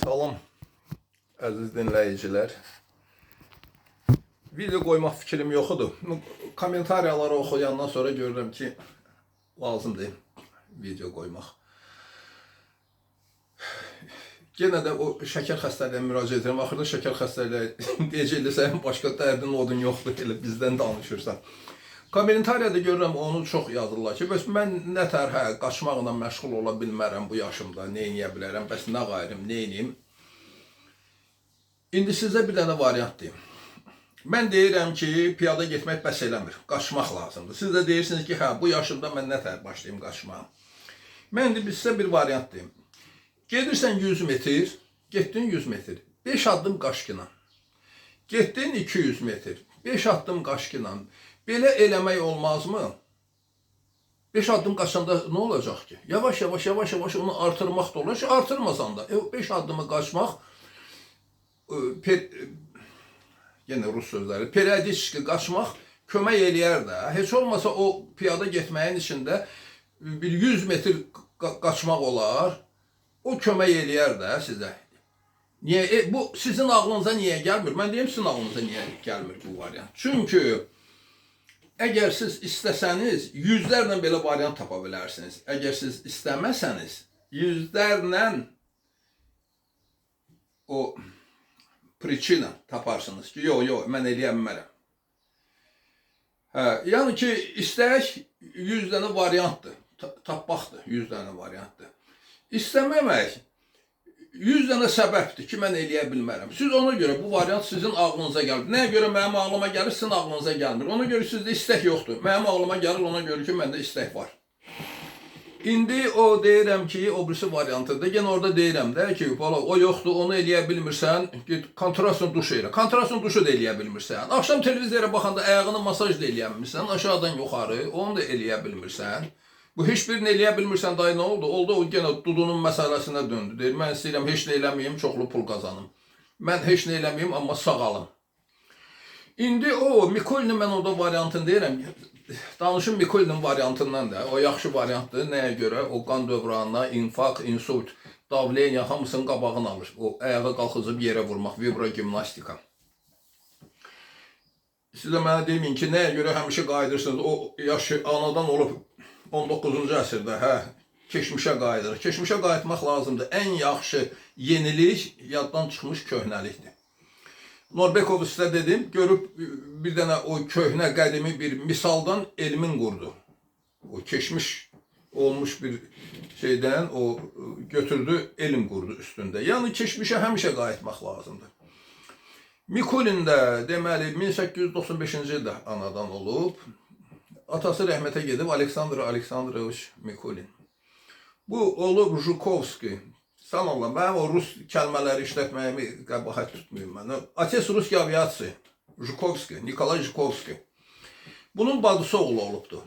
Salam, əziz dinləyicilər. Video qoymaq fikrim yoxdur. Kommentariyaları oxuyandan sonra görürəm ki, lazımdır video qoymaq. Yenə də o şəkər xəstəliyinə müraciət edirəm. Axırda şəkər xəstəliyi deyəcəklər, başqa dərdin odun yoxdur, elə bizdən danışırsan. Kommentariyada görürəm, onu çox yazırlar ki, bəs mən nə tər qaçmaqla məşğul ola bilmərəm bu yaşımda, nə edə bilərəm, bəs nə qayırım, nə edeyim? İndi sizə bir dənə variant deyim. Mən deyirəm ki, piyada getmək bəs eləmir, qaçmaq lazımdır. Siz də deyirsiniz ki, hə, bu yaşımda mən nə tər başlayayım qaçmağa? Mən indi sizə bir variant deyim. Gedirsən 100 metr, getdin 100 metr, 5 addım qaçqına. Getdin 200 metr, 5 addım qaçqına. Belə eləmək olmazmı? 5 addım qaçanda nə olacaq ki? Yavaş-yavaş onu artırmaq da olur ki, artırmasan da 5 addımı qaçmaq, yenə rus sözləri, periodически qaçmaq kömək eləyər də. Heç olmasa o piyada getməyin içində bir 100 metr qaçmaq olar, o kömək eləyər də sizə. Niyə? Bu sizin ağlınıza niyə gəlmir? Mən deyim, sizin ağlınıza niyə gəlmir bu variant? Çünki əgər siz istəsəniz, yüzlərlə belə variant tapa bilərsiniz. Əgər siz istəməsəniz, yüzlərlə o prичина taparsınız ki, yox, mən eləyə bilmərəm. Yəni ki, istək 100 dənə variantdır, tapmaqdır 100 dənə variantdır. İstəməmək 100 dənə səbəbdir ki, mən eləyə bilmərəm. Siz ona görə bu variant sizin ağlınıza gəlir. Nəyə görə mənim ağlıma gəlir, sizin ağlınıza gəlmir. Ona görə sizdə istək yoxdur. Mənim ağlıma gəlir, ona görə ki, məndə istək var. İndi o deyirəm ki, o birisi variantıdır. Yenə orada deyirəm də ki, o yoxdur, onu eləyə bilmirsən, git kontrastın duşu elə. Kontrastın duşu da eləyə bilmirsən. Axşam televizora baxanda ayağını masaj da eləyə bilmirsən, aşağıdan yuxarı, onu da eləyə bilmirsən. Bu heç birini eləyə bilmirsən, dayı nə oldu? Oldu, o yenə Dudunun məsələsinə döndü. Deyir, mən istəyirəm, heç nə eləməyim, çoxlu pul qazanım. Mən heç nə eləməyim, amma sağalım. İndi o, Mikolinin mən orada variantını deyirəm, danışım Mikolinin variantından da, o yaxşı variantdır. Nəyə görə? O qan dövranına, infarkt, insult, davleniya hamısının qabağını alır. O, ayağa qalxızıb yerə vurmaq, vibrogimnastika. Siz də mənə deyin ki, nəyə görə həmişə qayıdırsınız? O, yaşı anadan olub 19-cu əsrdə, keçmişə qayıdırıq. Keçmişə qayıtmaq lazımdır. Ən yaxşı yenilik yaddan çıxmış köhnəlikdir. Norbekov sizə dedim, görüb bir dənə o köhnə qədimi bir misaldan elmin qurdu. O keçmiş olmuş bir şeydən o götürdü, elm qurdu üstündə. Yəni keçmişə həmişə qayıtmaq lazımdır. Mikolin də deməli 1895-ci ildə anadan olub. Atası rəhmətə gedib Aleksandr Aleksandroviç Mikolin. Bu olub Jukowski. Sən Allah, mənim o rus kəlmələri işlətməyimi qəbahət tutmayım mən. Ates Ruski aviasi, Jukowski, Nikolay Jukowski. Bunun bacısı oğlu olubdur.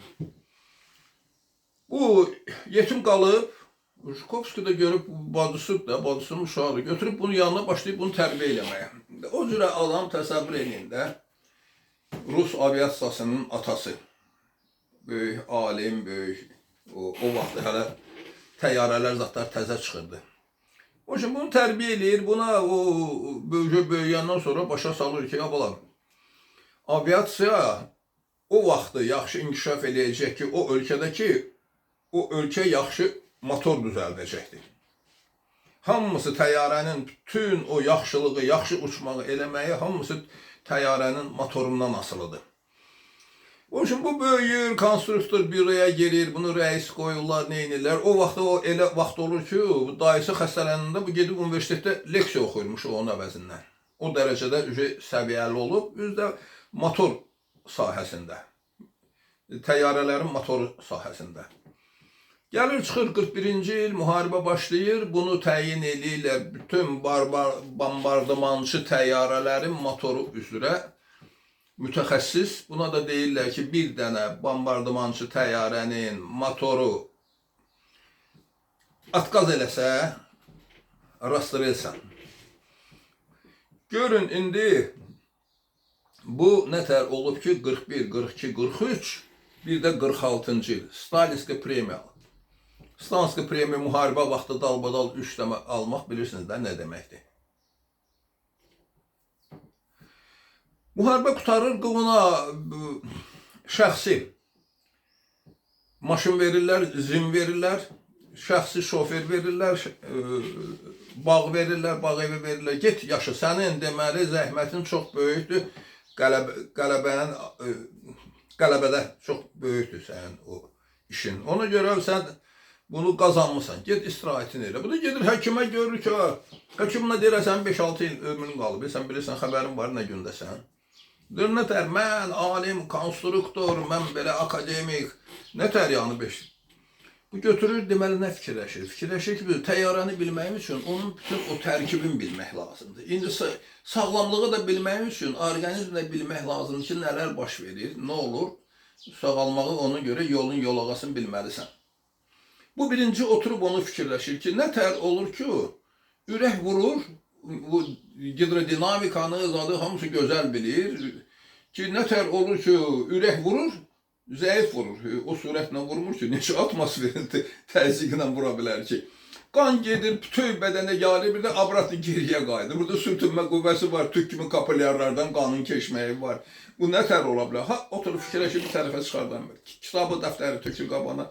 Bu yetim qalıb, Jukowski də görüb bacısı da, bacısının uşağıdır. Götürüb bunun yanına başlayıb bunu tərbiyə eləməyə. O cürə adam təsəvvür edin də, Rus aviasiyasının atası. Böyük alim, böyük, o vaxt hələ təyyarələr zatlar təzə çıxırdı. O üçün bunu tərbiyə eləyir, buna o böyüyəndən sonra başa salır ki, balam, aviasiya o vaxtı yaxşı inkişaf eləyəcək ki, o ölkədəki, o ölkə yaxşı motor düzəldəcəkdir. Hamısı təyyarənin bütün o yaxşılığı, yaxşı uçmağı eləməyi, hamısı təyyarənin motorundan asılıdır. O üçün bu böyüyür, konstruktor büroya gelir, bunu rəis qoyurlar, neynirlər. O vaxtda o elə vaxt olur ki, dayısı xəstələnəndə bu gedib universitetdə leksiya oxuyurmuş onun əvəzindən. O dərəcədə səviyyəli olub, üzdə motor sahəsində, təyyarələrin motoru sahəsində. Gəlir, çıxır 41-ci il, müharibə başlayır, bunu təyin eləyirlər bütün bombardımançı təyyarələrin motoru üzrə. Mütəxəssis, buna da deyirlər ki, bir dənə bombardımançı təyyarənin motoru atqaz eləsə, rastlayırsan. Görün, indi bu nətər olub ki, 41, 42, 43, bir də 46-cı il, Stalinski premiya. Stanski premi müharibə vaxtı dalbadal 3 dəmə almaq bilirsiniz də nə deməkdir. Müharibə qutarır, ona şəxsi maşın verirlər, zim verirlər, şəxsi şofer verirlər, bağ verirlər, bağ evi verirlər. Get yaşı, sənin deməli zəhmətin çox böyükdür, qələbədə çox böyükdür sənin o işin. Ona görə sən bunu qazanmısan, get istirahətini elə. Bu da gedir həkimə görür ki, həkimlə deyir, sən 5-6 il ömrün qalıb, sən bilirsən, xəbərin var nə gündəsən. Deyir, nətər, mən alim, konstruktor, mən belə akademik, nətər yəni 5 il. Bu götürür, deməli, nə fikirləşir? Fikirləşir ki, təyyarəni bilməyim üçün onun bütün o tərkibini bilmək lazımdır. İndi sağlamlığı da bilməyim üçün orqanizmdə bilmək lazımdır ki, nələr baş verir, nə olur? Sağalmağı ona görə yolun yolağasını bilməlisən. Bu birinci oturub onu fikirləşir ki, nətər olur ki, ürək vurur, bu hidrodinamikanı, zadı hamısı gözəl bilir ki, nətər olur ki, ürək vurur, zəif vurur. O sürətlə vurmur ki, neçə atmosferin təzyiqlə vura bilər ki. Qan gedir, bütün bədənə gəlir, bir də abratı geriyə qayıdır. Burada sürtünmə qüvvəsi var, tük kimi kapilyarlardan qanın keçməyi var. Bu nətər ola bilər? Ha, oturub fikirləşir, bir tərəfə çıxardan verir. Kitabı, dəftəri tökür qabana.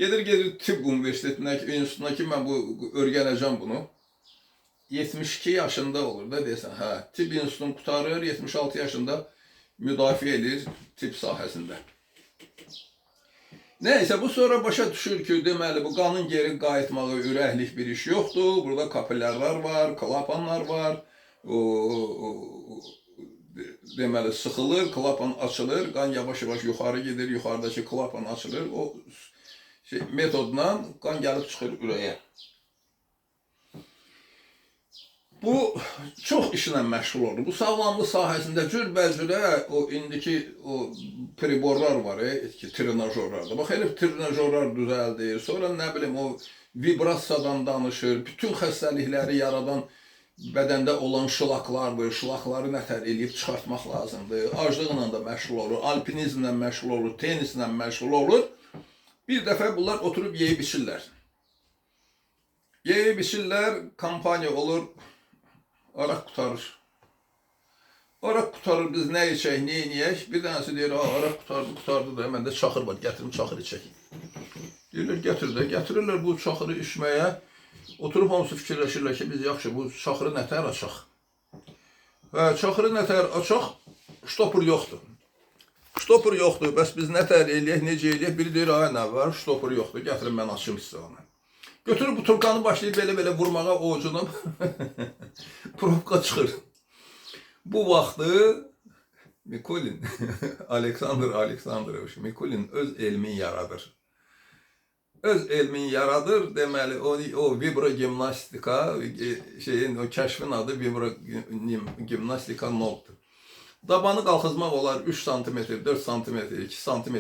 Gedir tibb universitetinə, institutuna ki, mən bu öyrənəcəm bunu. 72 yaşında olur da desən, hə, tibb institutunu qutarır, 76 yaşında müdafiə edir tibb sahəsində. Nəysə, bu sonra başa düşür ki, deməli, bu qanın geri qayıtmağı ürəklik bir iş yoxdur. Burada kapilyarlar var, klapanlar var. Deməli, sıxılır, klapan açılır, qan yavaş-yavaş yuxarı gedir, yuxarıdakı klapan açılır. O metodla qan gəlib çıxır ürəyə. Bu çox işlə məşğul olur. Bu sağlamlıq sahəsində cürbəcürə o indiki o priborlar var, ki, trenajorlarda. Bax, elə trenajorlar düzəldir. Sonra nə bilim o vibrasiyadan danışır. Bütün xəstəlikləri yaradan bədəndə olan şılaqlardır. Şılaqları nətər eləyib çıxartmaq lazımdır. Aclıqla da məşğul olur, alpinizmlə məşğul olur, tenislə məşğul olur. Bir dəfə bunlar oturub yeyib içirlər. Yeyib içirlər, kampaniya olur. Araq qutarır. Araq qutarır, biz nə içək, nə yiyək? Bir dənəsi deyir, araq qutardı da, məndə çaxır var, gətirim çaxır içək. Deyirlər, gətir də, gətirirlər bu çaxırı içməyə. Oturub hamısı fikirləşirlər ki, biz yaxşı, bu çaxırı nətər açaq? Çaxırı nətər açaq? Ştopur yoxdur. Ştopur yoxdur, bəs biz nətər eləyək, necə eləyək? Biri deyir, nə var, ştopur yoxdur, gətirin mən açım sizə onu. Götürüb bu turkanı başlayıb belə-belə vurmağa ovucuna, probka çıxır. Bu vaxtı Mikulin, Aleksandr Aleksandroviç Mikulin öz elmin yaradır. Öz elmin yaradır, deməli, o vibrogimnastika, o kəşfin adı vibrogimnastika noktur. Dabanı qalxızmaq olar 3 cm, 4 cm, 2 cm.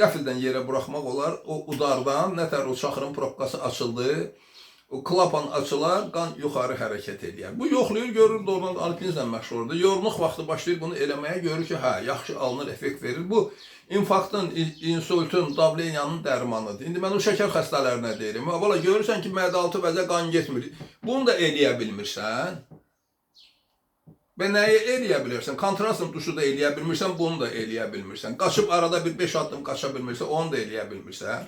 Qəfildən yerə buraxmaq olar, o udardan, nətər o çaxırın probkası açıldı, o klapan açılar, qan yuxarı hərəkət edir. Bu yoxlayır, görür, doğrudan alpinizmlə məşğul olur. Yorluq vaxtı başlayır bunu eləməyə, görür ki, hə, yaxşı alınır, effekt verir. Bu, infarktın, insultun, davleniyanın dərmanıdır. İndi mən o şəkər xəstələrinə deyirəm, valla görürsən ki, mədə-altı vəzə qan getmir. Bunu da eləyə bilmirsən. Və nəyi eləyə bilirsən? Kontrastın duşu da eləyə bilmirsən, bunu da eləyə bilmirsən. Qaçıb arada bir 5 addım qaça bilmirsən, onu da eləyə bilmirsən.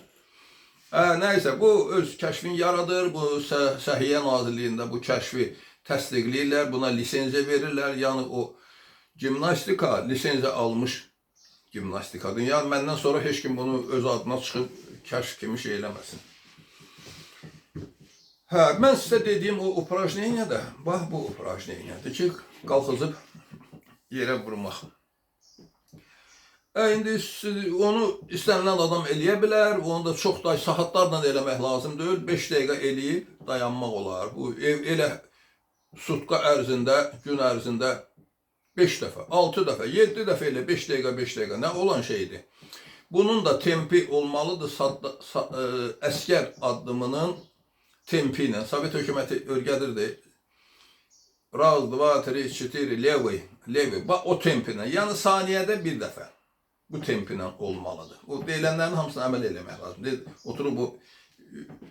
Nəysə, bu öz kəşfini yaradır, bu Səhiyyə Nazirliyində bu kəşfi təsdiqləyirlər, buna lisenziya verirlər. Yəni o gimnastika, lisenziya almış gimnastikadır. Yəni məndən sonra heç kim bunu öz adına çıxıb kəşf kimi şey eləməsin. Mən sizə dediyim o uprajneniya da, bax bu uprajneniyadır ki, qalxızıb yerə vurmaq. İndi onu istənilən adam eləyə bilər, onu da çox da saatlarla eləmək lazım deyil, 5 dəqiqə eləyib dayanmaq olar. Bu elə sutka ərzində, gün ərzində 5 dəfə, 6 dəfə, 7 dəfə elə 5 dəqiqə, 5 dəqiqə nə olan şeydir. Bunun da tempi olmalıdır, əskər addımının tempi ilə. Sovet hökuməti örgədirdi. Raz, dva, tri, çetiri, levi, o tempi ilə. Yəni saniyədə bir dəfə bu tempi ilə olmalıdır. O deyilənlərin hamısını əməl eləmək lazım. Oturub bu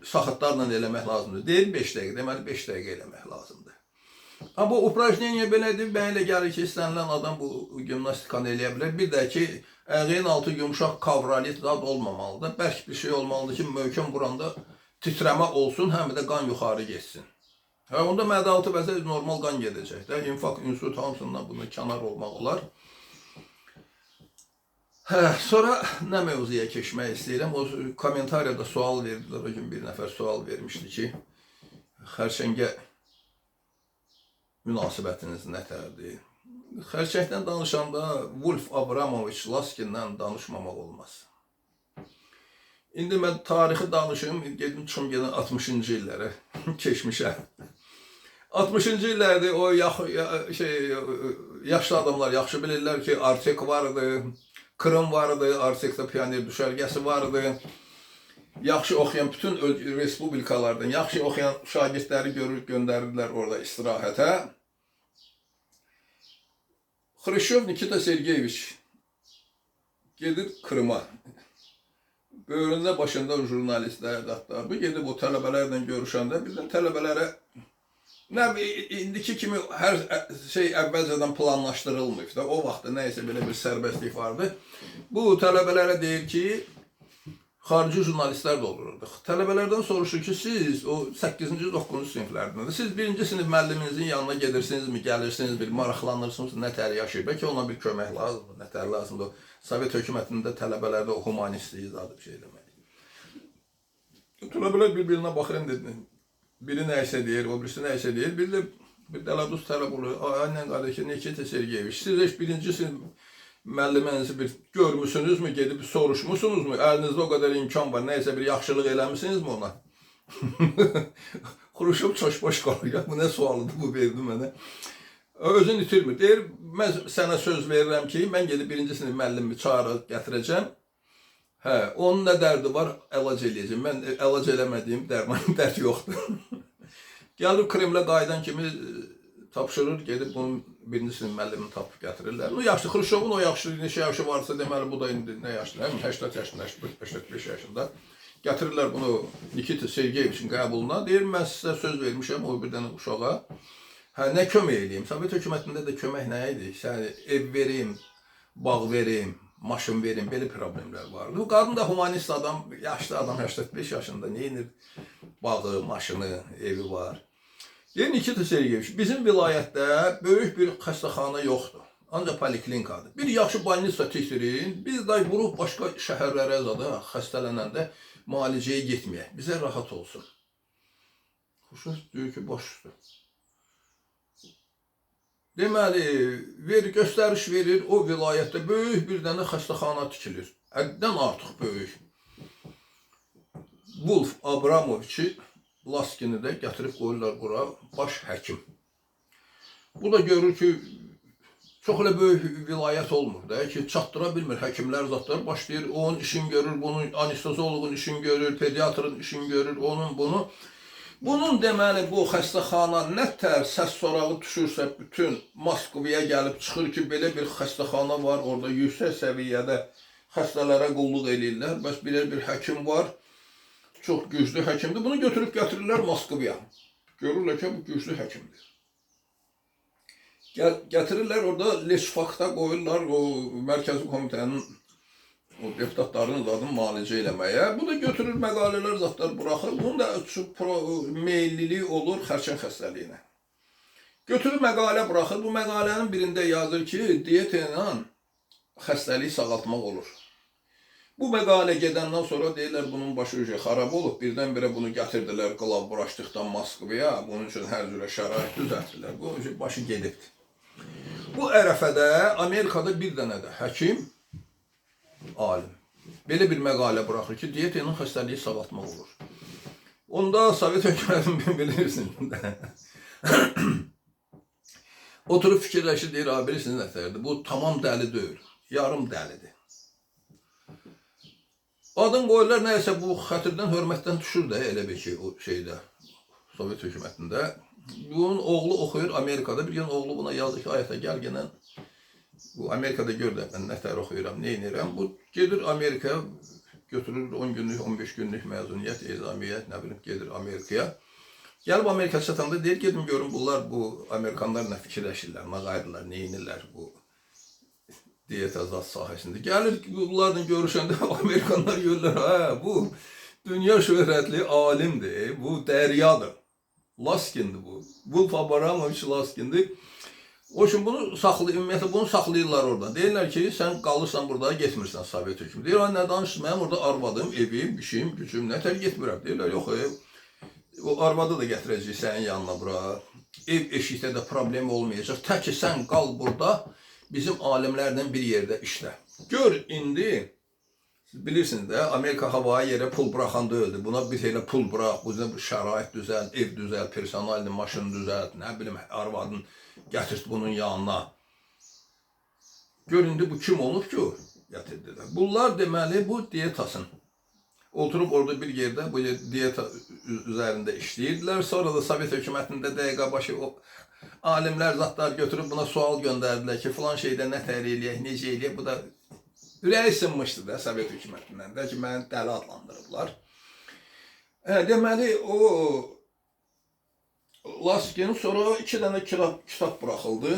saxıtlarla eləmək lazımdır. Deyir 5 dəqiqə, deməli 5 dəqiqə eləmək lazımdır. Amma bu uprajneniya belədir, mən elə gəlir ki, istənilən adam bu gimnastikanı eləyə bilər. Bir də ki, əğin altı yumuşaq kavralit zad olmamalıdır. Bərk bir şey olmalıdır ki, möhkəm buranda titrəmə olsun, həm də qan yuxarı geçsin. Onda mədə-altı vəzə normal qan gedəcək də. İnfarkt, insult hamısından bunu kənar olmaq olar. Sonra nə mövzuya keçmək istəyirəm? O kommentariyada sual verdilər. O gün bir nəfər sual vermişdi ki, xərçəngə münasibətiniz nətərdir? Xərçəngdən danışanda Wolf Abramovich Laskin'dən danışmamaq olmaz. İndi mən tarixi danışım, gedim çıxım yenə 60-cı illərə keçmişəm. 60-cı illərdə o yaşlı adamlar yaxşı bilirlər ki, Artek vardı, Krım vardı, Artekdə pioner düşərgəsi vardı. Yaxşı oxuyan bütün respublikalardan yaxşı oxuyan şagirdləri göndərirdilər orada istirahətə. Xruşov Nikita Sergeyeviç gedir Krıma. Böyründə başında jurnalistlər, hətta bu gedib o tələbələrlə görüşəndə birdən tələbələrə indiki kimi hər şey əvvəlcədən planlaşdırılmayıb da, o vaxtda nəyəsə belə bir sərbəstlik vardı. Bu tələbələrə deyir ki, xarici jurnalistlər də olurduq. Tələbələrdən soruşur ki, siz o 8-ci, 9-cu siniflərdəndir. Siz 1-ci sinif müəlliminizin yanına gedirsinizmi, gəlirsinizmi, maraqlanırsınız, nətər yaşayır? Bəlkə ona bir kömək lazımdır, nətər lazımdır. Sovet hökumətində tələbələrdə o humanistliyi adı bir şey demək. Tələbələr bir-birinə baxırım dedi. Biri nəysə deyir, o birisi nəysə deyir. Bir dəladuz tələb olur. Aynen qardaşı Nikita Sergeyeviç, siz heç 1-ci sinif müəllimənizi bir görmüsünüzmü, gedib soruşmusunuzmu? Əlinizdə o qədər imkan var, nəysə bir yaxşılıq eləmisinizmi ona? Xruşov çoş-boş qalır. Bu nə sualıdır, bu verdi mənə. Özünü itirmir. Deyir, mən sənə söz verirəm ki, mən gedib 1-ci sinif müəllimi çağırıb gətirəcəm. Onun nə dərdi var, əlac eləyəcəm. Mən əlac eləmədiyim dərd yoxdur. Gəlib Kremlə qayıdan kimi tapşırır, gedib bunun 1-ci sinif müəllimini tapıb gətirirlər. Yaxşı, Xruşovun o yaxşı, neçə yaşı varsa deməli, bu da indi nə yaşlı, 80 yaşında, 85 yaşında. Gətirirlər bunu Nikita Sergeyeviçin qəbuluna. Deyir, mən sizə söz vermişəm o bir dənə uşağa. Nə kömək eləyim? Sovet hökumətində də kömək nə idi? Ev verim, bağ verim, maşın verin, belə problemlər vardı. Bu qadın da humanist adam, yaşlı adam, 85 yaşında, neyinir? Bağı, maşını, evi var. Deyir, Nikita Sergeyeviç, bizim vilayətdə böyük bir xəstəxana yoxdur. Ancaq poliklinikadır. Bir yaxşı balnitsa tükdirin, biz də vurub başqa şəhərlərə zada xəstələnəndə müalicəyə getməyək. Bizə rahat olsun. Xuşuz deyir ki, baş üstü. Deməli, göstəriş verir, o vilayətdə böyük bir dənə xəstəxana tikilir. Həddən artıq böyük. Wolf Abramoviçi Laskini də gətirib qoyurlar bura, baş həkim. Bu da görür ki, çox elə böyük vilayət olmur da ki, çatdıra bilmir. Həkimlər zatlar başlayır, onun işini görür, bunun anestezologun işini görür, pediatrın işini görür, onun bunu. Bunun deməli bu xəstəxana nətər səs sorağı düşürsə bütün Moskvaya gəlib çıxır ki, belə bir xəstəxana var, orada yüksək səviyyədə xəstələrə qulluq eləyirlər. Bəs belə bir həkim var, çox güclü həkimdir. Bunu götürüb gətirirlər Moskvaya. Görürlər ki, bu güclü həkimdir. Gətirirlər orada Leşfakta qoyurlar o mərkəzi komitənin o deputatlarının adını müalicə eləməyə. Bu da götürür məqalələr zatlar buraxır. Bunun da meyilliliyi olur xərçəng xəstəliyinə. Götürür məqalə buraxır. Bu məqalənin birində yazır ki, diyeta ilə xəstəliyi sağaltmaq olur. Bu məqalə gedəndən sonra deyirlər bunun başı xarab olub. Birdən-birə bunu gətirdilər qlavbraşdıqdan Moskvaya. Bunun üçün hər cürə şərait düzəltdilər. Bu başı gedibdir. Bu ərəfədə Amerikada bir dənə də həkim, alim. Belə bir məqalə buraxır ki, diyeta ilə xəstəliyi sağaltmaq olur. Onda Sovet hökumətini bilirsiniz. Oturub fikirləşir, deyir, bilirsiniz nətərdir? Bu tamam dəli deyil, yarım dəlidir. Adın qoyurlar nəyəsə bu xətirdən, hörmətdən düşür də elə bir ki, o şeydə, Sovet hökumətində. Bunun oğlu oxuyur Amerikada. Bir gün oğlu buna yazır ki, ayətə gəl gələn. Bu Amerikada gör də mən nətər oxuyuram, neynirəm. Bu gedir Amerikaya, götürür 10 günlük, 15 günlük məzuniyyət, ezamiyyət, nə bilim, gedir Amerikaya. Gəlib Amerika çatanda deyir, gedim görüm bunlar, bu Amerikanlar nə fikirləşirlər, nə qayırlar, nə inirlər bu diyeta zat sahəsində. Gəlir bunlarla görüşəndə Amerikanlar görürlər, hə, bu dünya şöhrətli alimdir, bu dəryadır. Laskindir bu. Bu Abramoviç Laskindir. O üçün bunu ümumiyyətlə bunu saxlayırlar orada. Deyirlər ki, sən qalırsan burada, getmirsən Sovet hökmü. Deyir, nə danışsın, mənim orada arvadım, evim, işim, gücüm, nətər getmirəm. Deyirlər, yox, o arvadı da gətirəcək sənin yanına bura. Ev eşikdə də problem olmayacaq. Tək ki, sən qal burada, bizim alimlərlə bir yerdə işlə. Gör, indi, siz bilirsiniz də, Amerika havaya yerə pul bıraxanda öldü. Buna bir elə pul bırax, bu şərait düzəlt, ev düzəlt, personalini, maşını düzəlt, nə bilim, arvadın gətirdi bunun yanına. Gör, indi bu kim olub ki o gətirdi. Bunlar deməli bu dietasın. Oturub orada bir yerdə bu diyeta üzərində işləyirdilər. Sonra da Sovet hökumətində dəqiqə başı o alimlər, zatlar götürüb buna sual göndərdilər ki, filan şeydə nə təhər eləyək, necə eləyək. Bu da ürəyi sınmışdı da Sovet hökumətindən də ki, məni dəli adlandırıblar. Deməli, o Laskin sonra 2 dənə kitab buraxıldı.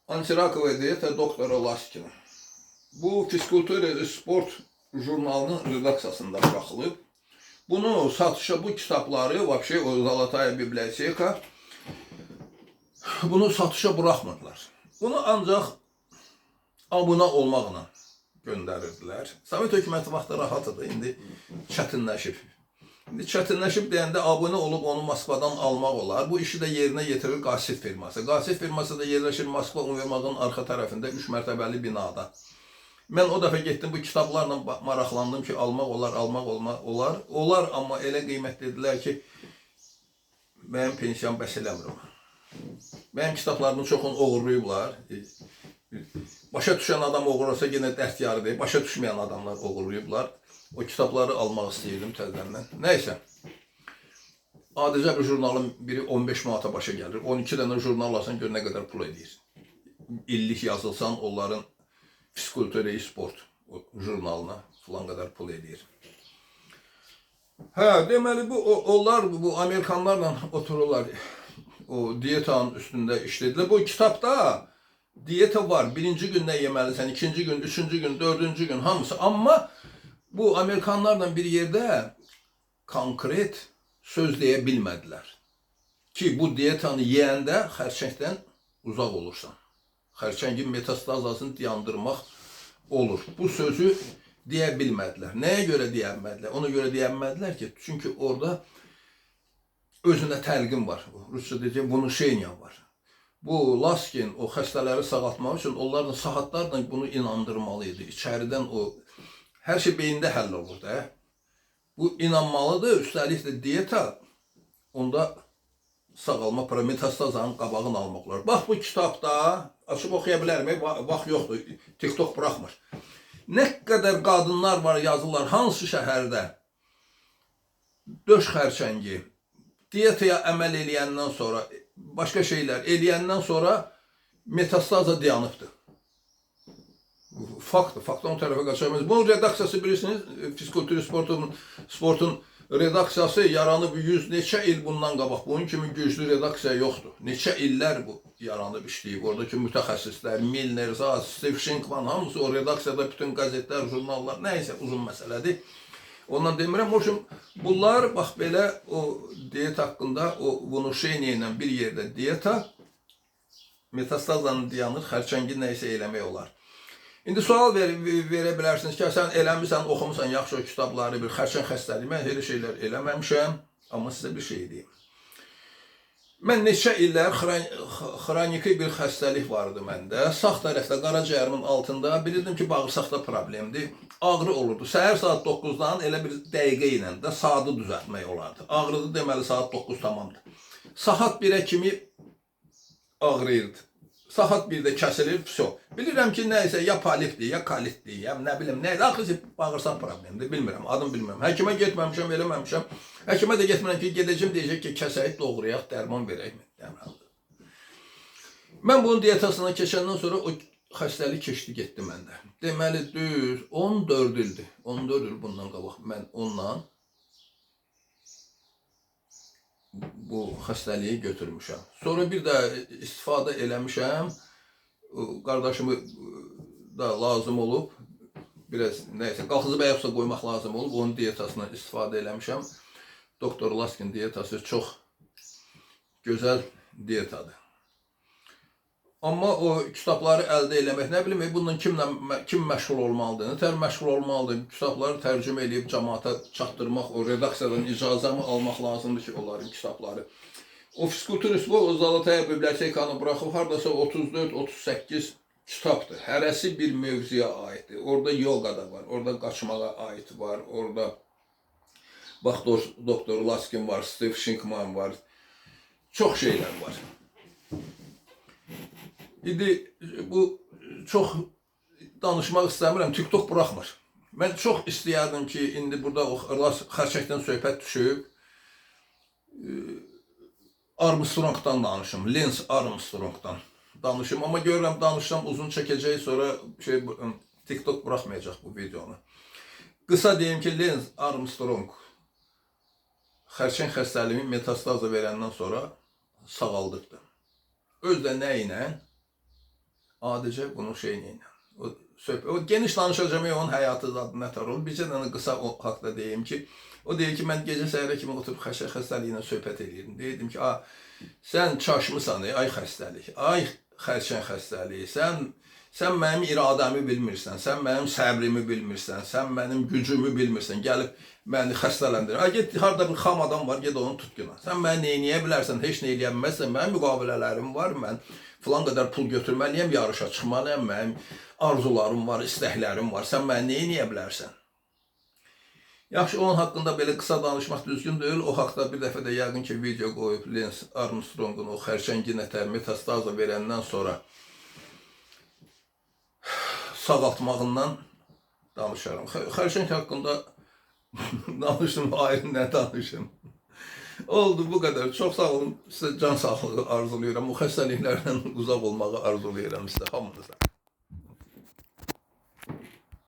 Antirakova diyeta doktora Laskinin. Bu Fiskultura Sport jurnalının redaksiyasında buraxılıb. Bunu satışa, bu kitabları, vəbşə o Zalataya Biblioteka bunu satışa buraxmırlar. Bunu ancaq abunə olmaqla göndərirdilər. Sovet hökuməti vaxtı rahat idi, indi çətinləşib. İndi çətinləşib deyəndə abunə olub onu Moskvadan almaq olar. Bu işi də yerinə yetirir Qasid firması. Qasid firması da yerləşir Moskva Univermağının arxa tərəfində 3 mərtəbəli binada. Mən o dəfə getdim, bu kitablarla maraqlandım ki, almaq olar. Olar, amma elə qiymət dedilər ki, mənim pensiyam bəs eləmir. Mənim kitablarımın çoxunu oğurlayıblar. Başa düşən adam oğurlasa yenə dərd yarıdır. Başa düşməyən adamlar oğurlayıblar. O kitabları almaq istəyirdim təzədən. Nəysə, adicə bir jurnalın biri 15 manata başa gəlir. 12 dənə jurnal alsan, gör nə qədər pul edir. İllik yazılsan, onların Fiskultura Sport jurnalına filan qədər pul edir. Deməli, onlar bu Amerikanlarla otururlar, o dietanın üstündə işlədirlər. Bu kitabda diyeta var. Birinci gün nə yeməlisən, ikinci gün, üçüncü gün, dördüncü gün, hamısı. Amma bu Amerikanlarla bir yerdə konkret söz deyə bilmədilər. Ki, bu dietanı yeyəndə xərçəngdən uzaq olursan. Xərçəngin metastazasını dayandırmaq olur. Bu sözü deyə bilmədilər. Nəyə görə deyə bilmədilər? Ona görə deyə bilmədilər ki, çünki orada özündə təlqin var. Rusça deyəcək, vnusheniya var. Bu Laskin o xəstələri sağaltmaq üçün onlarla, saatlarla bunu inandırmalı idi. İçəridən o hər şey beyində həll olur da. Bu inanmalıdır, üstəlik də diyeta onda sağalma, metastazanın qabağını almaq olar. Bax, bu kitabda, açıb oxuya bilərmi? Vaxt yoxdur, TikTok buraxmır. Nə qədər qadınlar var, yazırlar, hansı şəhərdə döş xərçəngi diyetaya əməl eləyəndən sonra, başqa şeylər eləyəndən sonra metastaza dayanıbdır. Faktdır, faktdan o tərəfə qaçamayız. Bunun redaksiyası bilirsiniz, Fiskultura Sportun redaksiyası yaranıb 100 neçə il bundan qabaq. Bunun kimi güclü redaksiya yoxdur. Neçə illər bu yaranıb işləyib. Oradakı mütəxəssislər, Milner, Steve Shinkman, hamısı o redaksiyada bütün qəzetlər, jurnallar, nəysə uzun məsələdir. Ondan demirəm, o üçün bunlar, bax belə o diyet haqqında, o vnusheniya ilə bir yerdə diyeta, metastazanı dayanır, xərçəngi nəysə eləmək olar. İndi sual verə bilərsiniz ki, sən eləmirsən, oxumusan yaxşı o kitabları, bir xərçəng xəstəliyi, mən elə şeylər eləməmişəm, amma sizə bir şey deyim. Mən neçə illər xroniki bir xəstəlik vardı məndə, sağ tərəfdə, qaraciyərimin altında, bilirdim ki, bağırsaqda problemdir, ağrı olurdu. Səhər saat 9-dan elə bir dəqiqə ilə də saatı düzəltmək olardı. Ağrıdı deməli saat 9 tamamdır. Saat 1-ə kimi ağrıyırdı. Saat 1-də kəsilir, vəsə. Bilirəm ki, nəysə, ya polipdir, ya kolitdir, ya nə bilim, nəydir, axı bağırsaq problemidir, bilmirəm, adım bilmirəm. Həkimə getməmişəm, eləməmişəm. Həkimə də getmirəm ki, gedəcəm, deyəcək ki, kəsəyik, doğrayaq, dərman verək. Mən bunun dietasına keçəndən sonra o xəstəlik keçdi getdi məndə. Deməli düz 14 ildir. 14 il bundan qabaq mən onunla bu xəstəliyi götürmüşəm. Sonra bir də istifadə eləmişəm. Qardaşımı da lazım olub. Biraz nəysə qalxızıb ayaqsa qoymaq lazım olub. Onun dietasından istifadə eləmişəm. Doktor Laskin diyetası çox gözəl diyetadır. Amma o kitabları əldə eləmək, nə bilim, bundan kim məşğul olmalıdır, nətər məşğul olmalıdır, kitabları tərcümə edib cəmaata çatdırmaq, o redaksiyadan icazəmi almaq lazımdır ki, onların kitabları. O fizkulturist bu, o Zalataya bibliotekanı buraxıb, haradasa 34-38 kitabdır. Hərəsi bir mövzuya aiddir. Orada yoga da var, orada qaçmağa aid var, orada bax, Doktor Laskin var, Steve Shinkman var, çox şeylər var. İndi bu çox danışmaq istəmirəm, TikTok buraxmır. Mən çox istəyərdim ki, indi burada o xərçəkdən söhbət düşüb, Armstrongdan danışım, Lance Armstrongdan danışım. Amma görürəm, danışsam uzun çəkəcək, sonra TikTok buraxmayacaq bu videonu. Qısa deyim ki, Lance Armstrong xərçəng xəstəliyini metastazı verəndən sonra sağaldıqdır. Özdə nə ilə? Adicə bunun şeyini ilə. O geniş danışacağım, onun həyatı zadı nətər olur. Bircə dənə qısa o haqda deyim ki, o deyir ki, mən gecə səhərə kimi oturub xərçəng xəstəliyi ilə söhbət edirdim. Deyirdim ki, sən çaşmısan, ay xəstəlik, ay xərçəng xəstəliyi, sən mənim iradəmi bilmirsən, sən mənim səbrimi bilmirsən, sən mənim gücümü bilmirsən, gəlib məni xəstələndir. Get, harada bir xam adam var, get onu tut günah. Sən məni neyniyə bilərsən, heç nə eləyə bilməzsən, mənim müqavilələrim var, mən filan qədər pul götürməliyəm, yarışa çıxmalıyam, mənim arzularım var, istəklərim var, sən məni neyniyə bilərsən? Yaxşı, onun haqqında belə qısa danışmaq düzgün deyil, o haqda bir dəfə də yəqin ki, video qoyub Lance Armstrongun o xərçəngi nətər metastaza verəndən sonra sağaltmağından danışaram. Xərçəng haqqında danışdım, ayrı nə danışım. Oldu, bu qədər. Çox sağ olun. Sizə can sağlığı arzulayıram. Bu xəstəliklərdən uzaq olmağı arzulayıram sizə, hamınıza.